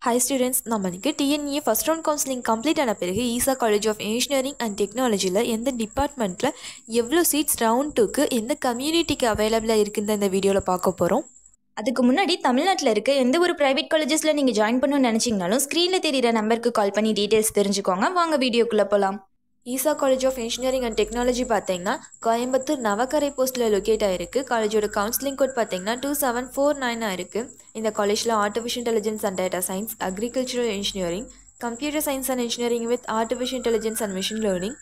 Hi students, நம்ம இன்னைக்கு TNEA first round counselling complete ஆன பிறகு ஈசா காலேஜ் ஆஃப் இன்ஜினியரிங் அண்ட் டெக்னாலஜியில் எந்த டிபார்ட்மெண்ட்டில் எவ்வளோ சீட்ஸ் ரவுண்ட் டூக்கு எந்த கம்யூனிட்டிக்கு அவைலபிளாக இருக்குன்னு இந்த வீடியோவில் பார்க்க போகிறோம். அதுக்கு முன்னாடி தமிழ்நாட்டில் இருக்க எந்த ஒரு ப்ரைவேட் காலேஜஸில் நீங்கள் ஜாயின் பண்ணணும்னு நினச்சிங்கனாலும் ஸ்க்ரீனில் தெரியிற நம்பருக்கு கால் பண்ணி டீட்டெயில்ஸ் தெரிஞ்சுக்கோங்க. வாங்க வீடியோக்குள்ளே போகலாம். Easa college of engineering and technology பார்த்தீங்கன்னா கோயம்புத்தூர் நவக்கரை போஸ்ட்டில் லொக்கேட் ஆகிருக்கு. காலேஜோட கவுன்சிலிங் கோட் பார்த்தீங்கன்னா 2749 இருக்குது. இந்த காலேஜில் artificial intelligence and data science, agricultural engineering, computer science and engineering with artificial intelligence and machine learning,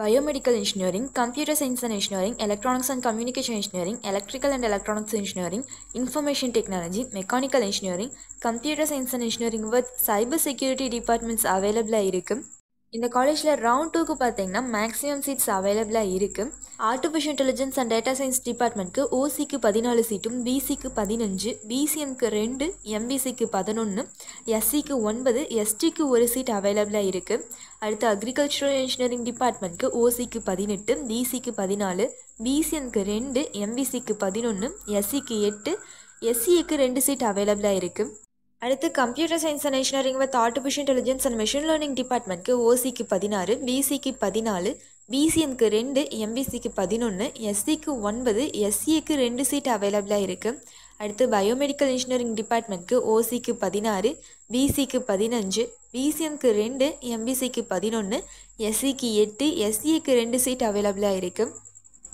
biomedical engineering, computer science and engineering, electronics and communication engineering, electrical and electronics engineering, information technology, mechanical engineering, computer science and engineering with cyber security departments அவைலபிளாக இருக்குது. இந்த காலேஜில் round டூக்கு பார்த்தீங்கன்னா maximum seats அவைலபிளாக இருக்குது. Artificial intelligence and data science டிபார்ட்மெண்ட்க்கு ஓசிக்கு 14 சீட்டும், பிசிக்கு 15, பிசிஎம்க்கு 2, எம்பிசிக்கு 11, எஸ்சிக்கு 9, எஸ்டிக்கு 1 சீட் அவைலபிளாக இருக்குது. அடுத்து அக்ரிகல்ச்சரல் இன்ஜினியரிங் டிபார்ட்மெண்ட்க்கு ஓசிக்கு 18, பிசிக்கு 14, பிசிஎம்க்கு 2, எம்பிசிக்கு 11, எஸ்சிக்கு 8, எஸ்சிக்கு 2 சீட் அவைலபிளாக இருக்குது. அடுத்து computer science and engineering with artificial intelligence and machine learning டிபார்ட்மெண்ட்க்கு ஓசிக்கு 16, பிசிக்கு 14, பிசிஎம்க்கு 2, எம்பிசிக்கு 11, எஸ்சிக்கு 9, எஸ்சிக்கு 2 சீட் அவைலபிளாக இருக்குது. அடுத்து பயோமெடிக்கல் இன்ஜினியரிங் டிபார்ட்மெண்ட்க்கு ஓசிக்கு 16, பிசிக்கு 15, பிசிஎம்க்கு 2, எம்பிசிக்கு 11, எஸ்சிக்கு 8, எஸ்சிக்கு 2 சீட் அவைலபிளாக இருக்குது.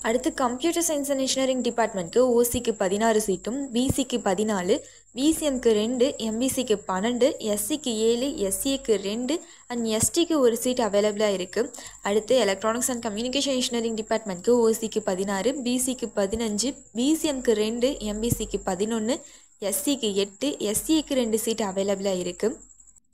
அடுத்து கம்ப்யூட்டர் சயின்ஸ் அண்ட் இன்ஜினியரிங் டிபார்ட்மெண்ட்க்கு ஓசிக்கு 16 சீட்டும், பிசிக்கு 14, பிசிஎம்க்கு 2, எம்பிசிக்கு 12, எஸ்சிக்கு 7, எஸ்சிக்கு 2 அண்ட் எஸ்டிக்கு 1 சீட் அவைலபிளாக இருக்குது. அடுத்து எலக்ட்ரானிக்ஸ் அண்ட் கம்யூனிகேஷன் இன்ஜினியரிங் டிபார்ட்மெண்ட்க்கு ஓசிக்கு 16, பிசிக்கு 15, பிசிஎம்க்கு 2, எம்பிசிக்கு 11, எஸ்சிக்கு 8, எஸ்சிக்கு 2 சீட் அவைலபிளாக இருக்குது.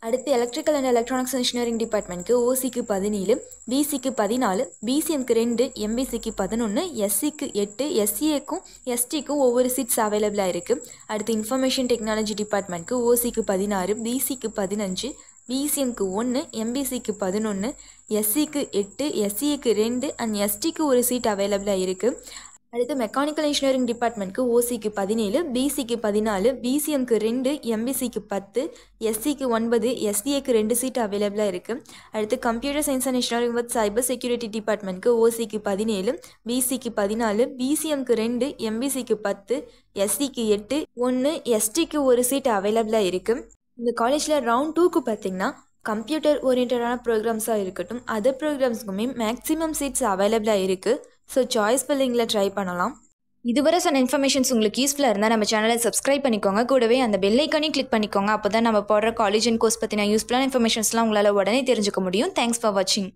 அடுத்து எலக்ட்ரிக்கல் அண்ட் எலக்ட்ரானிக்ஸ் இன்ஜினியரிங் டிபார்ட்மெண்ட்க்கு ஓசிக்கு 17, பிசிக்கு 14, பிசிஎம்க்கு 2, எம்பிசிக்கு 11, எஸ்சிக்கு 8, எஸ்சிஏக்கும் எஸ்டிக்கும் ஒவ்வொரு சீட்ஸ் அவைலபிளாக இருக்குது. அடுத்து இன்ஃபர்மேஷன் டெக்னாலஜி டிபார்ட்மெண்ட்க்கு ஓசிக்கு 16, பிசிக்கு 15, பிசிஎம்க்கு 1, எம்பிசிக்கு 11, எஸ்சிக்கு 8, எஸ்சிஏக்கு 2 அண்ட் எஸ்டிக்கு 1 சீட் அவைலபிளாக இருக்குது. அடுத்து மெக்கானிக்கல் இன்ஜினியரிங் டிபார்ட்மெண்ட்க்கு ஓசிக்கு 17, பிசிக்கு 14, பிசிஎம்க்கு 2, எம்பிசிக்கு 10, எஸ்சிக்கு 9, எஸ்டிஏக்கு 2 சீட் அவைலபிளாக இருக்குது. அடுத்து computer science and engineering with cyber security டிபார்ட்மெண்ட்க்கு ஓசிக்கு 17, பிசிக்கு 14, பிசிஎம்க்கு 2, எம்பிசிக்கு 10, எஸ்சிக்கு 8, 1, எஸ்டிக்கு 1 சீட் அவைலபிளாக இருக்குது. இந்த காலேஜில் ரவுண்ட் டூக்கு பார்த்தீங்கன்னா கம்ப்யூட்டர் ஓரியன்டான ப்ரோக்ராம்ஸாக இருக்கட்டும், அதர் ப்ரோக்ராம்ஸ்க்குமே மேக்ஸிமம் சீட்ஸ் அவைலபிளாக இருக்குது. ஸோ சாய்ஸ் ஃபில்லிங்கில் ட்ரை பண்ணலாம். இதுவரை சொன்ன இன்ஃபர்மேஷன்ஸ் உங்களுக்கு யூஸ்ஃபுல்லாக இருந்தால் நம்ம சேனலை சப்ஸ்கிரைப் பண்ணிக்கோங்க. கூடவே அந்த பெல் ஐக்கானையும் கிளிக் பண்ணிக்கோங்க. அப்போ தான் நம்ம போடுற காலேஜ் அண்ட் கோர்ஸ் பற்றின யூஸ்ஃபுல்லான இன்ஃபர்மேஷன்ஸ்லாம் உங்களால் உடனே தெரிஞ்சுக்க முடியும். தேங்க்ஸ் ஃபார் வாட்சிங்.